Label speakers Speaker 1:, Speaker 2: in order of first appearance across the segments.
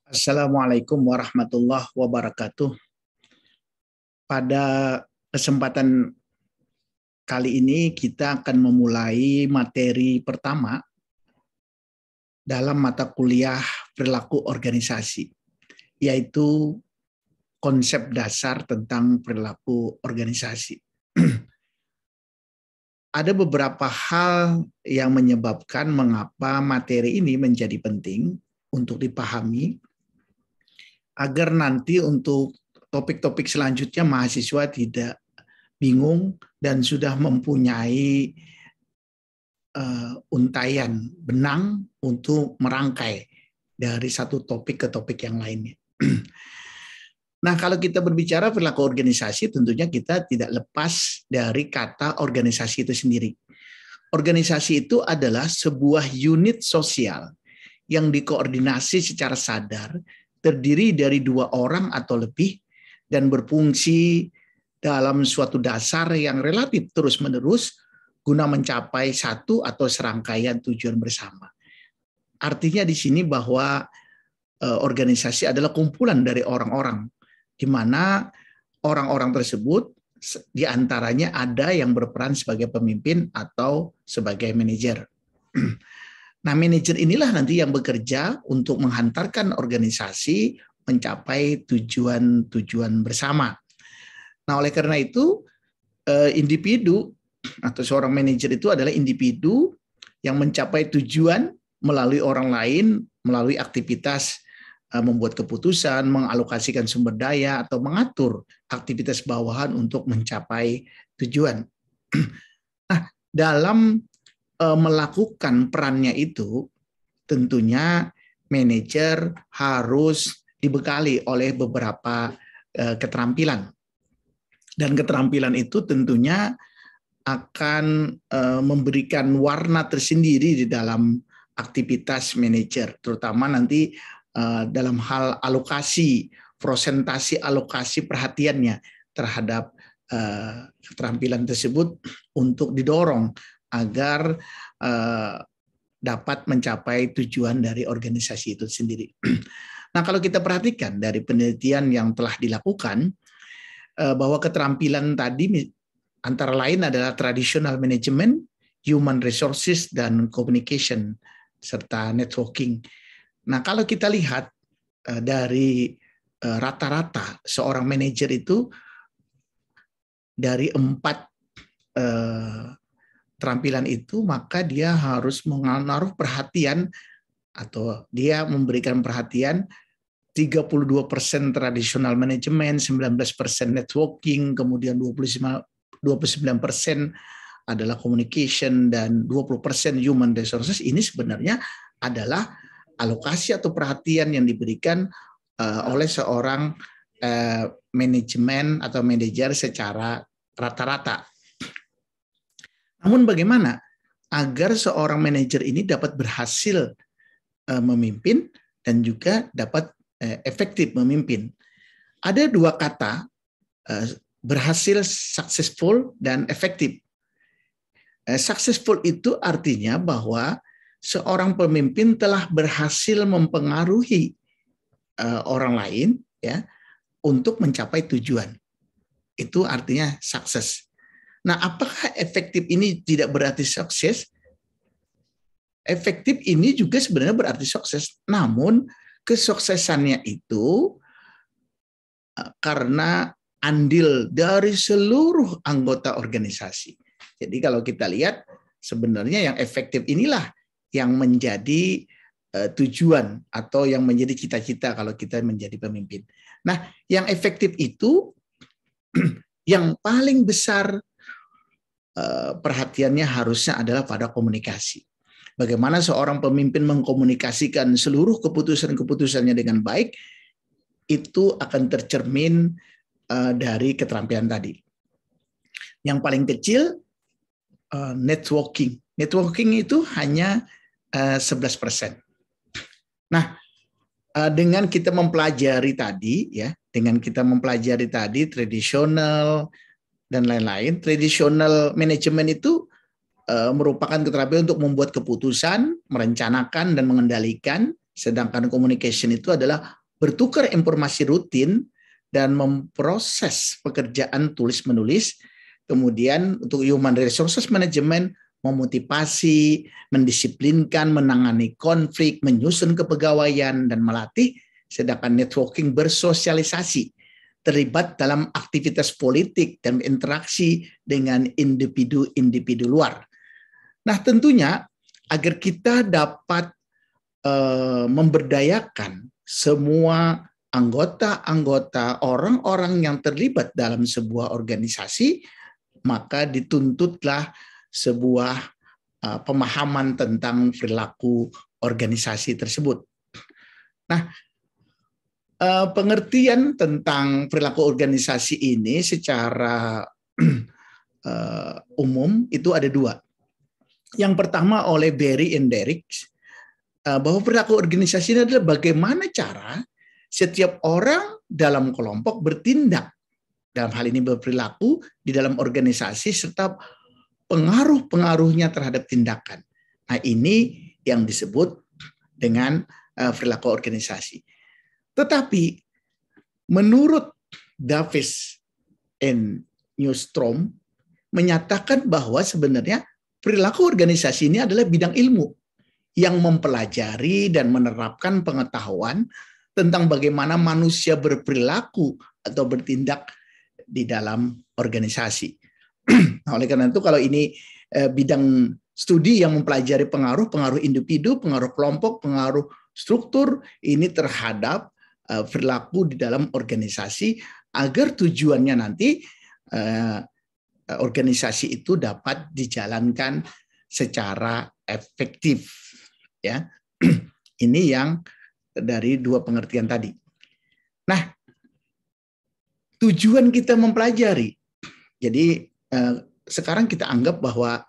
Speaker 1: Assalamualaikum warahmatullahi wabarakatuh. Pada kesempatan kali ini kita akan memulai materi pertama dalam mata kuliah perilaku organisasi, yaitu konsep dasar tentang perilaku organisasi. Ada beberapa hal yang menyebabkan mengapa materi ini menjadi penting untuk dipahami agar nanti untuk topik-topik selanjutnya mahasiswa tidak bingung dan sudah mempunyai untayan benang untuk merangkai dari satu topik ke topik yang lainnya. Nah, kalau kita berbicara perilaku organisasi, tentunya kita tidak lepas dari kata organisasi itu sendiri. Organisasi itu adalah sebuah unit sosial yang dikoordinasi secara sadar, terdiri dari dua orang atau lebih, dan berfungsi dalam suatu dasar yang relatif terus-menerus guna mencapai satu atau serangkaian tujuan bersama. Artinya di sini bahwa organisasi adalah kumpulan dari orang-orang, di mana orang-orang tersebut diantaranya ada yang berperan sebagai pemimpin atau sebagai manajer. Nah, manajer inilah nanti yang bekerja untuk menghantarkan organisasi mencapai tujuan-tujuan bersama. Nah, oleh karena itu, individu atau seorang manajer itu adalah individu yang mencapai tujuan melalui orang lain, melalui aktivitas membuat keputusan, mengalokasikan sumber daya, atau mengatur aktivitas bawahan untuk mencapai tujuan. Nah, dalam melakukan perannya itu, tentunya manajer harus dibekali oleh beberapa keterampilan. Dan keterampilan itu tentunya akan memberikan warna tersendiri di dalam aktivitas manajer, terutama nanti dalam hal alokasi, prosentasi alokasi perhatiannya terhadap keterampilan tersebut untuk didorong agar dapat mencapai tujuan dari organisasi itu sendiri. Nah, kalau kita perhatikan dari penelitian yang telah dilakukan, bahwa keterampilan tadi antara lain adalah traditional management, human resources, dan communication, serta networking. Nah, kalau kita lihat dari rata-rata seorang manajer itu dari 4 keterampilan itu, maka dia harus menaruh perhatian atau dia memberikan perhatian 32% tradisional manajemen, 19% networking, kemudian 29% adalah communication, dan 20% human resources. Ini sebenarnya adalah alokasi atau perhatian yang diberikan oleh seorang manajemen atau manajer secara rata-rata. Namun bagaimana agar seorang manajer ini dapat berhasil memimpin dan juga dapat efektif memimpin? Ada dua kata, berhasil, successful, dan efektif. Successful itu artinya bahwa seorang pemimpin telah berhasil mempengaruhi orang lain, ya, untuk mencapai tujuan. Itu artinya sukses. Nah, apakah efektif ini tidak berarti sukses? Efektif ini juga sebenarnya berarti sukses, namun kesuksesannya itu karena andil dari seluruh anggota organisasi. Jadi kalau kita lihat, sebenarnya yang efektif inilah yang menjadi tujuan atau yang menjadi cita-cita kalau kita menjadi pemimpin. Nah, yang efektif itu yang paling besar perhatiannya harusnya adalah pada komunikasi. Bagaimana seorang pemimpin mengkomunikasikan seluruh keputusan-keputusannya dengan baik, itu akan tercermin dari keterampilan tadi. Yang paling kecil, networking. Networking itu hanya 11%. Nah, dengan kita mempelajari tadi, ya, dengan kita mempelajari tadi tradisional dan lain-lain, tradisional manajemen itu merupakan keterampilan untuk membuat keputusan, merencanakan dan mengendalikan, Sedangkan communication itu adalah bertukar informasi rutin dan memproses pekerjaan tulis-menulis. Kemudian untuk human resources management, memotivasi, mendisiplinkan, menangani konflik, menyusun kepegawaian, dan melatih. Sedangkan networking bersosialisasi, terlibat dalam aktivitas politik dan interaksi dengan individu-individu luar. Nah, tentunya agar kita dapat memberdayakan semua anggota-anggota, orang-orang yang terlibat dalam sebuah organisasi, maka dituntutlah sebuah pemahaman tentang perilaku organisasi tersebut. Nah, pengertian tentang perilaku organisasi ini secara umum itu ada dua. Yang pertama oleh Berry and Derrick, bahwa perilaku organisasi ini adalah bagaimana cara setiap orang dalam kelompok bertindak, dalam hal ini berperilaku di dalam organisasi, serta pengaruh-pengaruhnya terhadap tindakan. Nah, ini yang disebut dengan perilaku organisasi. Tetapi menurut Davis and Newstrom menyatakan bahwa sebenarnya perilaku organisasi ini adalah bidang ilmu yang mempelajari dan menerapkan pengetahuan tentang bagaimana manusia berperilaku atau bertindak di dalam organisasi. Nah, oleh karena itu kalau ini bidang studi yang mempelajari pengaruh individu, pengaruh kelompok, pengaruh struktur ini terhadap perilaku di dalam organisasi, agar tujuannya nanti organisasi itu dapat dijalankan secara efektif. Ya, ini yang dari dua pengertian tadi. Nah, tujuan kita mempelajari. Jadi sekarang kita anggap bahwa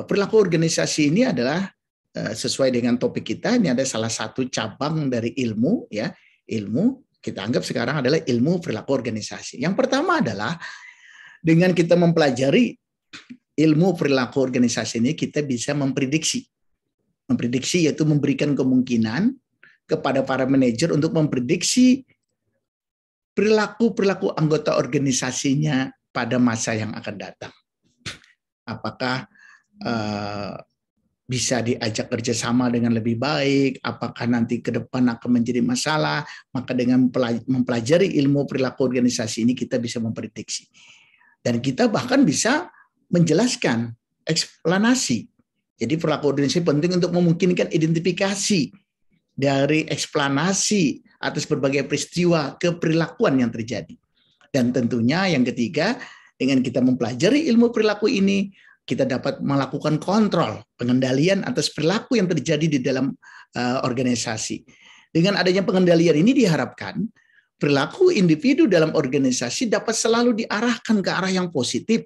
Speaker 1: perilaku organisasi ini adalah sesuai dengan topik kita. Ini ada salah satu cabang dari ilmu, ya. Ilmu kita anggap sekarang adalah ilmu perilaku organisasi. Yang pertama adalah dengan kita mempelajari ilmu perilaku organisasi ini, kita bisa memprediksi. Memprediksi yaitu memberikan kemungkinan kepada para manajer untuk memprediksi perilaku anggota organisasinya pada masa yang akan datang. Apakah bisa diajak kerjasama dengan lebih baik, apakah nanti ke depan akan menjadi masalah, maka dengan mempelajari ilmu perilaku organisasi ini kita bisa memprediksi. Dan kita bahkan bisa menjelaskan, eksplanasi. Jadi perilaku organisasi penting untuk memungkinkan identifikasi dari eksplanasi atas berbagai peristiwa keperilakuan yang terjadi. Dan tentunya yang ketiga, dengan kita mempelajari ilmu perilaku ini, kita dapat melakukan kontrol, pengendalian atas perilaku yang terjadi di dalam organisasi. Dengan adanya pengendalian ini diharapkan perilaku individu dalam organisasi dapat selalu diarahkan ke arah yang positif,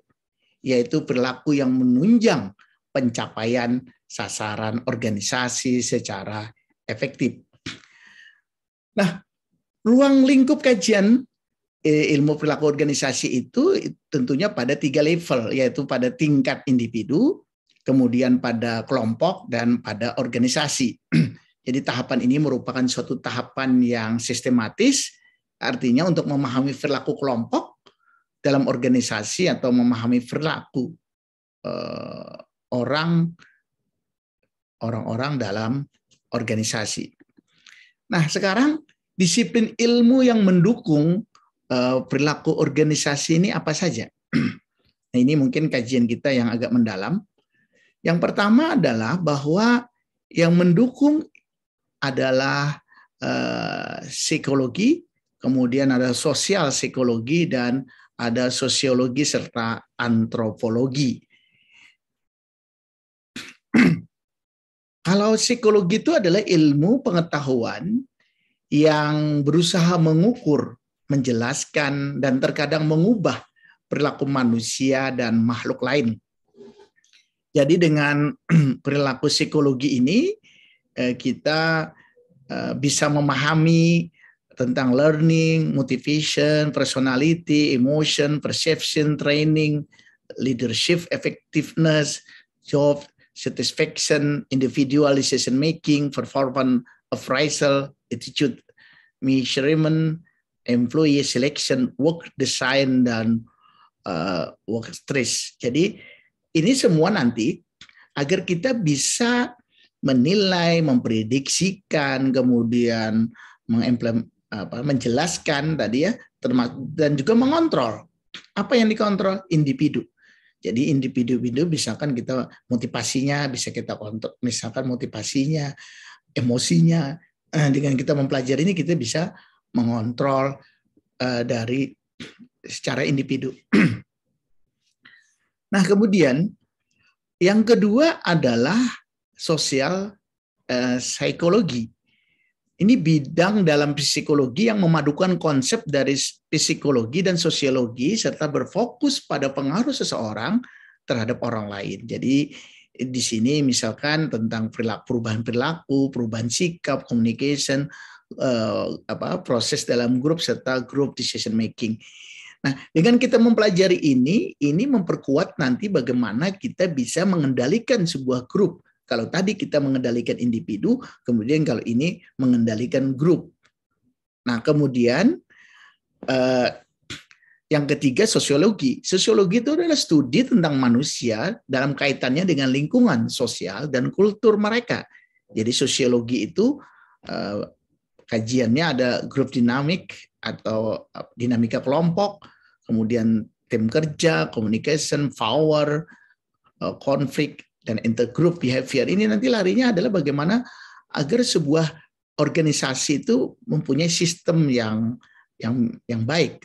Speaker 1: yaitu perilaku yang menunjang pencapaian sasaran organisasi secara efektif. Nah, ruang lingkup kajian ilmu perilaku organisasi itu tentunya pada 3 level, yaitu pada tingkat individu, kemudian pada kelompok, dan pada organisasi. Jadi tahapan ini merupakan suatu tahapan yang sistematis, artinya untuk memahami perilaku kelompok dalam organisasi atau memahami perilaku orang-orang dalam organisasi. Nah, sekarang disiplin ilmu yang mendukung perilaku organisasi ini apa saja? Nah, ini mungkin kajian kita yang agak mendalam. Yang pertama adalah bahwa yang mendukung adalah psikologi, kemudian ada sosial psikologi, dan ada sosiologi serta antropologi. Kalau psikologi itu adalah ilmu pengetahuan yang berusaha mengukur, menjelaskan, dan terkadang mengubah perilaku manusia dan makhluk lain. Jadi dengan perilaku psikologi ini kita bisa memahami tentang learning, motivation, personality, emotion, perception, training, leadership, effectiveness, job satisfaction, individual decision making, performance appraisal, attitude measurement, employee selection, work design, dan work stress. Jadi ini semua nanti agar kita bisa menilai, memprediksikan, kemudian menjelaskan tadi ya, dan juga mengontrol. Apa yang dikontrol? Individu. Jadi individu-individu misalkan kita motivasinya bisa kita kontrol, misalkan motivasinya, emosinya. Dengan kita mempelajari ini kita bisa mengontrol dari secara individu. Nah, kemudian yang kedua adalah sosial psikologi. Ini bidang dalam psikologi yang memadukan konsep dari psikologi dan sosiologi serta berfokus pada pengaruh seseorang terhadap orang lain. Jadi di sini misalkan tentang perubahan perilaku, perubahan sikap, communication, proses dalam grup serta group decision making. Nah, dengan kita mempelajari ini memperkuat nanti bagaimana kita bisa mengendalikan sebuah grup. Kalau tadi kita mengendalikan individu, kemudian kalau ini mengendalikan grup. Nah, kemudian yang ketiga sosiologi. Sosiologi itu adalah studi tentang manusia dalam kaitannya dengan lingkungan sosial dan kultur mereka. Jadi sosiologi itu kajiannya ada grup dinamik atau dinamika kelompok, kemudian tim kerja, communication, power, konflik, dan intergroup behavior. Ini nanti larinya adalah bagaimana agar sebuah organisasi itu mempunyai sistem yang baik.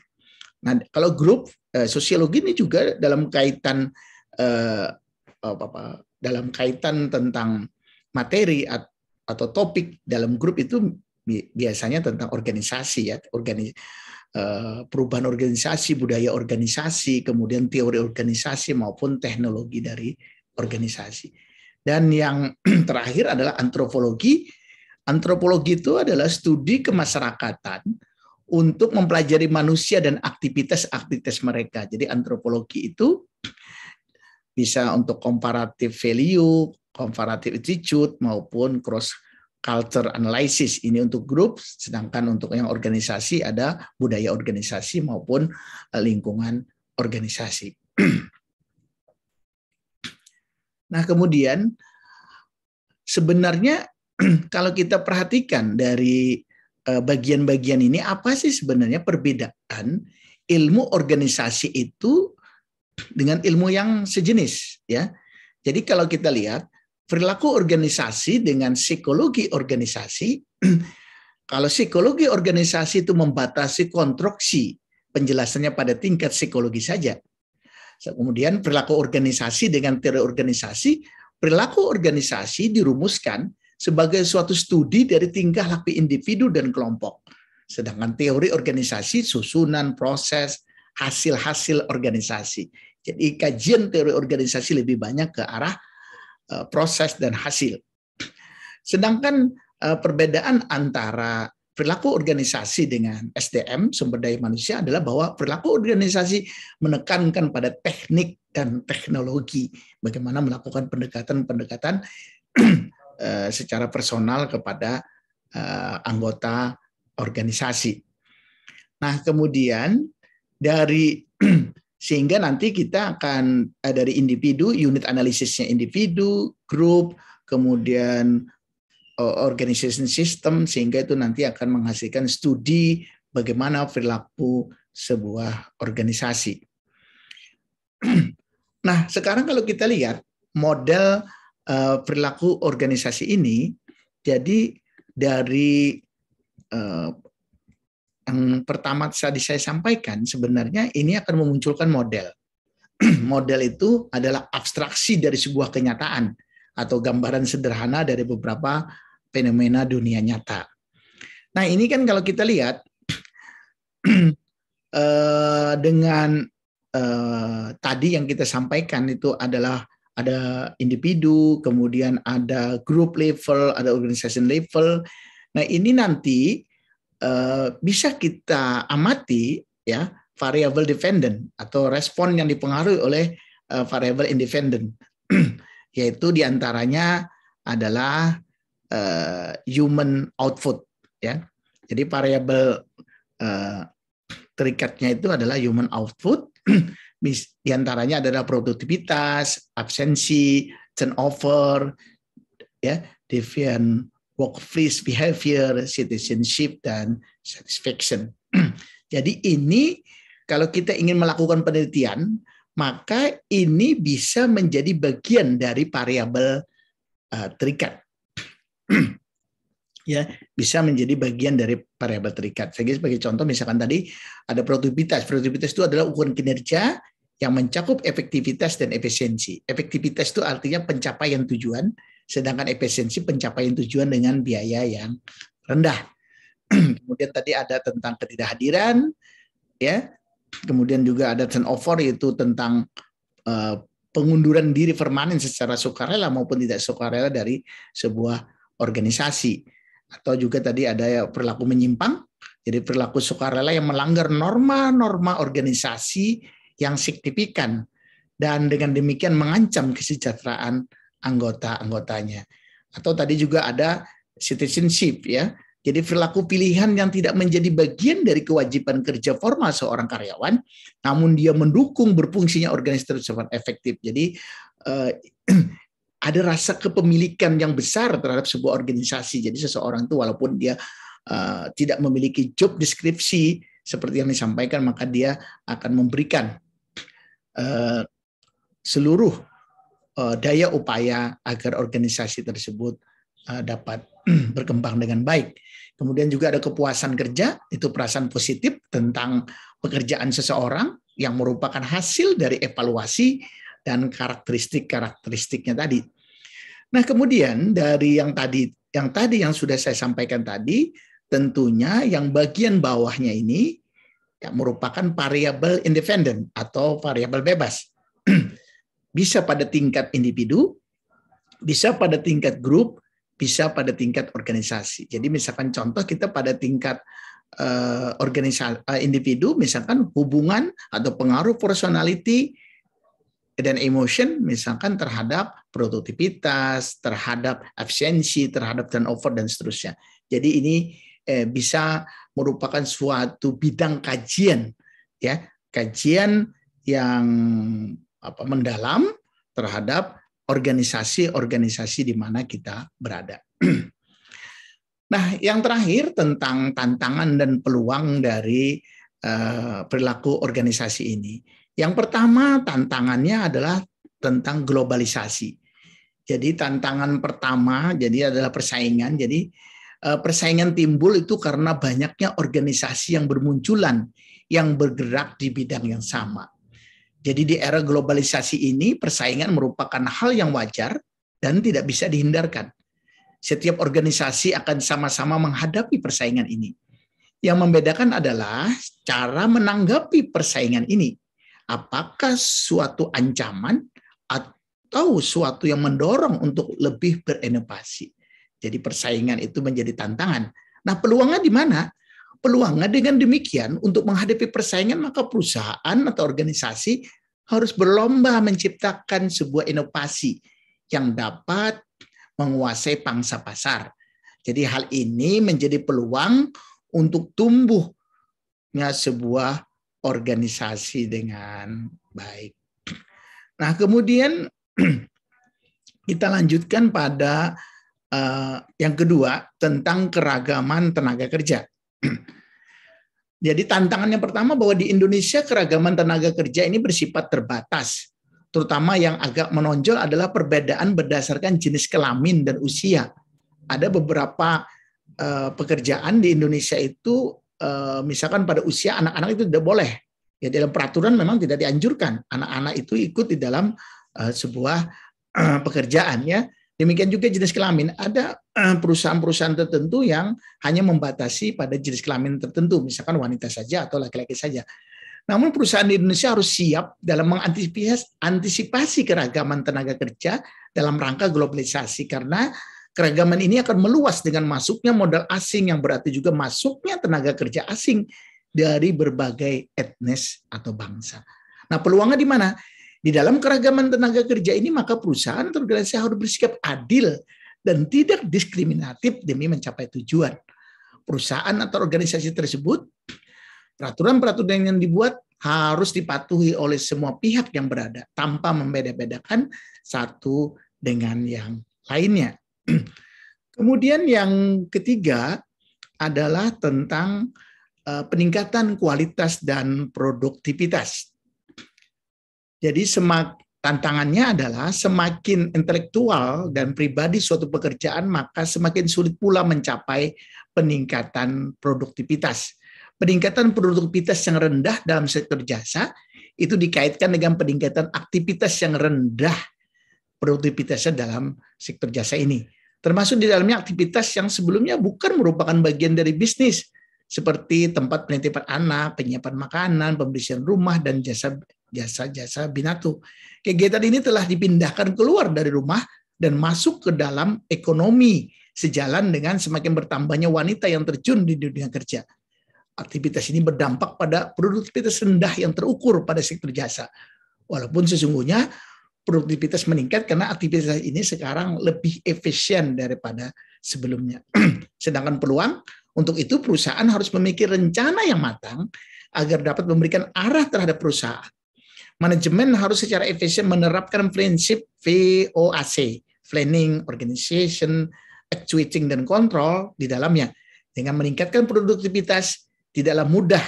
Speaker 1: Nah, kalau grup sosiologi ini juga dalam kaitan dalam kaitan tentang materi atau topik dalam grup itu biasanya tentang organisasi ya, perubahan organisasi, budaya organisasi, kemudian teori organisasi maupun teknologi dari organisasi. Dan yang terakhir adalah antropologi. Antropologi itu adalah studi kemasyarakatan untuk mempelajari manusia dan aktivitas-aktivitas mereka. Jadi antropologi itu bisa untuk comparative value, comparative attitude, maupun cross culture analysis. Ini untuk grup, sedangkan untuk yang organisasi ada budaya organisasi maupun lingkungan organisasi. Nah, kemudian sebenarnya kalau kita perhatikan dari bagian-bagian ini, apa sih sebenarnya perbedaan ilmu organisasi itu dengan ilmu yang sejenis ya. Jadi kalau kita lihat perilaku organisasi dengan psikologi organisasi, kalau psikologi organisasi itu membatasi konstruksi penjelasannya pada tingkat psikologi saja. Kemudian perilaku organisasi dengan teori organisasi, perilaku organisasi dirumuskan sebagai suatu studi dari tingkah laku individu dan kelompok. Sedangkan teori organisasi susunan, proses, hasil-hasil organisasi. Jadi kajian teori organisasi lebih banyak ke arah proses dan hasil. Sedangkan perbedaan antara perilaku organisasi dengan SDM, sumber daya manusia, adalah bahwa perilaku organisasi menekankan pada teknik dan teknologi. Bagaimana melakukan pendekatan-pendekatan secara personal kepada anggota organisasi. Nah, kemudian sehingga nanti kita akan dari individu, unit analisisnya individu, grup, kemudian organization system, sehingga itu nanti akan menghasilkan studi bagaimana perilaku sebuah organisasi. Nah, sekarang kalau kita lihat model perilaku organisasi ini, jadi dari yang pertama tadi saya sampaikan, sebenarnya ini akan memunculkan model. Model itu adalah abstraksi dari sebuah kenyataan atau gambaran sederhana dari beberapa fenomena dunia nyata. Nah, ini kan kalau kita lihat dengan tadi yang kita sampaikan itu adalah ada individu, kemudian ada group level, ada organization level. Nah, ini nanti bisa kita amati ya, variable dependent atau respon yang dipengaruhi oleh variable independent. Yaitu diantaranya adalah human output, ya. Jadi variabel terikatnya itu adalah human output. Di antaranya adalah produktivitas, absensi, turnover, ya, deviant workplace behavior, citizenship, dan satisfaction. Jadi ini kalau kita ingin melakukan penelitian, maka ini bisa menjadi bagian dari variabel terikat. Ya, bisa menjadi bagian dari variabel terikat. Jadi sebagai contoh misalkan tadi ada produktivitas. Produktivitas itu adalah ukuran kinerja yang mencakup efektivitas dan efisiensi. Efektivitas itu artinya pencapaian tujuan, sedangkan efisiensi pencapaian tujuan dengan biaya yang rendah. Kemudian tadi ada tentang ketidakhadiran, ya. Kemudian juga ada turnover, yaitu tentang pengunduran diri permanen secara sukarela maupun tidak sukarela dari sebuah organisasi. Atau juga tadi ada perilaku menyimpang, jadi perilaku sukarela yang melanggar norma-norma organisasi yang signifikan dan dengan demikian mengancam kesejahteraan anggota-anggotanya. Atau tadi juga ada citizenship, ya. Jadi perilaku pilihan yang tidak menjadi bagian dari kewajiban kerja formal seorang karyawan, namun dia mendukung berfungsinya organisasi tersebut efektif. Jadi ada rasa kepemilikan yang besar terhadap sebuah organisasi. Jadi seseorang itu walaupun dia tidak memiliki job deskripsi seperti yang disampaikan, maka dia akan memberikan seluruh daya upaya agar organisasi tersebut dapat berkembang dengan baik. Kemudian juga ada kepuasan kerja, itu perasaan positif tentang pekerjaan seseorang yang merupakan hasil dari evaluasi dan karakteristiknya tadi. Nah, kemudian dari yang sudah saya sampaikan tadi, tentunya yang bagian bawahnya ini merupakan variabel independen atau variabel bebas. Bisa pada tingkat individu, bisa pada tingkat grup, bisa pada tingkat organisasi. Jadi misalkan contoh kita pada tingkat organisasi individu, misalkan hubungan atau pengaruh personality dan emotion, misalkan terhadap produktivitas, terhadap efisiensi, terhadap turnover, dan seterusnya. Jadi ini bisa merupakan suatu bidang kajian, ya, kajian yang mendalam terhadap organisasi-organisasi di mana kita berada. Nah, yang terakhir tentang tantangan dan peluang dari perilaku organisasi ini. Yang pertama tantangannya adalah tentang globalisasi. Jadi tantangan pertama adalah persaingan. Jadi persaingan timbul itu karena banyaknya organisasi yang bermunculan yang bergerak di bidang yang sama. Jadi di era globalisasi ini persaingan merupakan hal yang wajar dan tidak bisa dihindarkan. Setiap organisasi akan sama-sama menghadapi persaingan ini. Yang membedakan adalah cara menanggapi persaingan ini. Apakah suatu ancaman atau suatu yang mendorong untuk lebih berinovasi. Jadi persaingan itu menjadi tantangan. Nah, peluangnya di mana? Peluangnya dengan demikian untuk menghadapi persaingan maka perusahaan atau organisasi harus berlomba menciptakan sebuah inovasi yang dapat menguasai pangsa pasar. Jadi hal ini menjadi peluang untuk tumbuhnya sebuah organisasi dengan baik. Nah, kemudian kita lanjutkan pada yang kedua tentang keragaman tenaga kerja. Jadi tantangan yang pertama bahwa di Indonesia keragaman tenaga kerja ini bersifat terbatas. Terutama yang agak menonjol adalah perbedaan berdasarkan jenis kelamin dan usia. Ada beberapa pekerjaan di Indonesia itu misalkan pada usia anak-anak itu tidak boleh. Ya, dalam peraturan memang tidak dianjurkan anak-anak itu ikut di dalam sebuah pekerjaan, ya. Demikian juga jenis kelamin. Ada perusahaan-perusahaan tertentu yang hanya membatasi pada jenis kelamin tertentu, misalkan wanita saja atau laki-laki saja. Namun perusahaan di Indonesia harus siap dalam mengantisipasi keragaman tenaga kerja dalam rangka globalisasi, karena keragaman ini akan meluas dengan masuknya modal asing yang berarti juga masuknya tenaga kerja asing dari berbagai etnis atau bangsa. Nah, peluangnya di mana? Di dalam keragaman tenaga kerja ini maka perusahaan atau organisasi harus bersikap adil dan tidak diskriminatif demi mencapai tujuan. Perusahaan atau organisasi tersebut, peraturan-peraturan yang dibuat harus dipatuhi oleh semua pihak yang berada tanpa membeda-bedakan satu dengan yang lainnya. Kemudian yang ketiga adalah tentang peningkatan kualitas dan produktivitas. Jadi tantangannya adalah semakin intelektual dan pribadi suatu pekerjaan, maka semakin sulit pula mencapai peningkatan produktivitas. Peningkatan produktivitas yang rendah dalam sektor jasa itu dikaitkan dengan peningkatan aktivitas yang rendah produktivitasnya dalam sektor jasa ini. Termasuk di dalamnya aktivitas yang sebelumnya bukan merupakan bagian dari bisnis, seperti tempat penitipan anak, penyiapan makanan, pembersihan rumah, dan jasa-jasa binatu. Kegiatan ini telah dipindahkan keluar dari rumah dan masuk ke dalam ekonomi, sejalan dengan semakin bertambahnya wanita yang terjun di dunia kerja. Aktivitas ini berdampak pada produktivitas rendah yang terukur pada sektor jasa. Walaupun sesungguhnya produktivitas meningkat karena aktivitas ini sekarang lebih efisien daripada sebelumnya. Sedangkan peluang, untuk itu perusahaan harus memiliki rencana yang matang agar dapat memberikan arah terhadap perusahaan. Manajemen harus secara efisien menerapkan prinsip VOAC, Planning, Organization, Actuating, dan Control di dalamnya. Dengan meningkatkan produktivitas, tidaklah mudah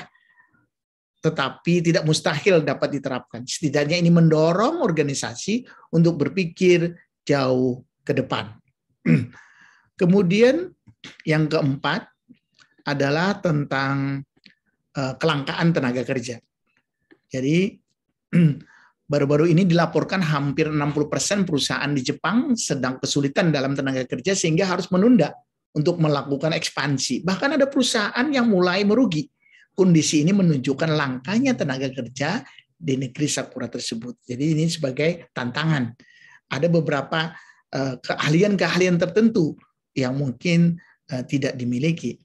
Speaker 1: tetapi tidak mustahil dapat diterapkan. Setidaknya ini mendorong organisasi untuk berpikir jauh ke depan. Kemudian yang keempat adalah tentang kelangkaan tenaga kerja. Jadi baru-baru ini dilaporkan hampir 60% perusahaan di Jepang sedang kesulitan dalam tenaga kerja sehingga harus menunda untuk melakukan ekspansi. Bahkan ada perusahaan yang mulai merugi. Kondisi ini menunjukkan langkanya tenaga kerja di negeri Sakura tersebut. Jadi ini sebagai tantangan. Ada beberapa keahlian-keahlian tertentu yang mungkin tidak dimiliki.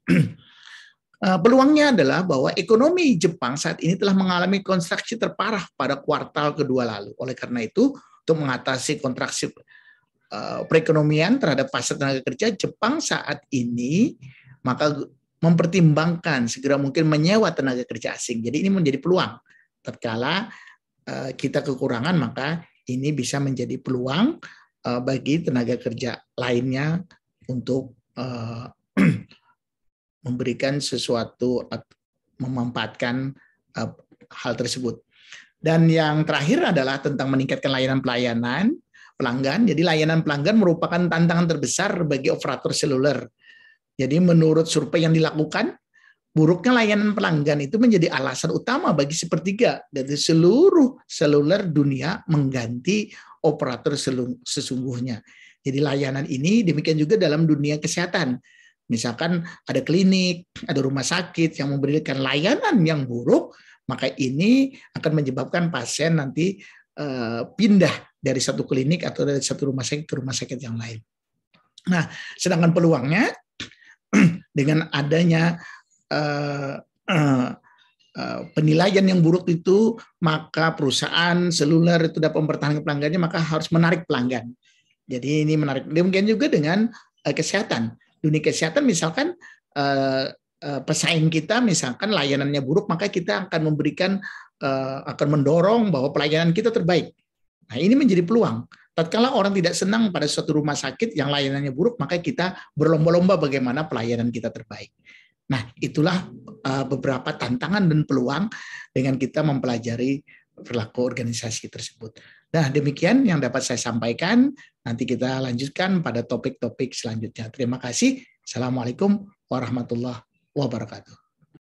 Speaker 1: Peluangnya adalah bahwa ekonomi Jepang saat ini telah mengalami kontraksi terparah pada kuartal kedua lalu. Oleh karena itu, untuk mengatasi kontraksi perekonomian terhadap pasar tenaga kerja, Jepang saat ini maka mempertimbangkan segera mungkin menyewa tenaga kerja asing. Jadi ini menjadi peluang. Tatkala kita kekurangan, maka ini bisa menjadi peluang bagi tenaga kerja lainnya untuk memberikan sesuatu, memanfaatkan hal tersebut. Dan yang terakhir adalah tentang meningkatkan layanan pelayanan pelanggan. Jadi layanan pelanggan merupakan tantangan terbesar bagi operator seluler. Jadi menurut survei yang dilakukan, buruknya layanan pelanggan itu menjadi alasan utama bagi sepertiga dari seluruh seluler dunia mengganti operator sesungguhnya. Jadi layanan ini demikian juga dalam dunia kesehatan. Misalkan ada klinik, ada rumah sakit yang memberikan layanan yang buruk, maka ini akan menyebabkan pasien nanti pindah dari satu klinik atau dari satu rumah sakit ke rumah sakit yang lain. Nah, sedangkan peluangnya dengan adanya penilaian yang buruk itu, maka perusahaan seluler itu dapat mempertahankan pelanggannya, maka harus menarik pelanggan. Jadi ini menarik. Demikian juga dengan kesehatan. Dunia kesehatan misalkan pesaing kita misalkan layanannya buruk, maka kita akan memberikan akan mendorong bahwa pelayanan kita terbaik. Nah, ini menjadi peluang. Tatkala orang tidak senang pada suatu rumah sakit yang layanannya buruk, maka kita berlomba-lomba bagaimana pelayanan kita terbaik. Nah, itulah beberapa tantangan dan peluang dengan kita mempelajari perilaku organisasi tersebut. Nah, demikian yang dapat saya sampaikan. Nanti kita lanjutkan pada topik-topik selanjutnya. Terima kasih. Assalamualaikum warahmatullahi wabarakatuh.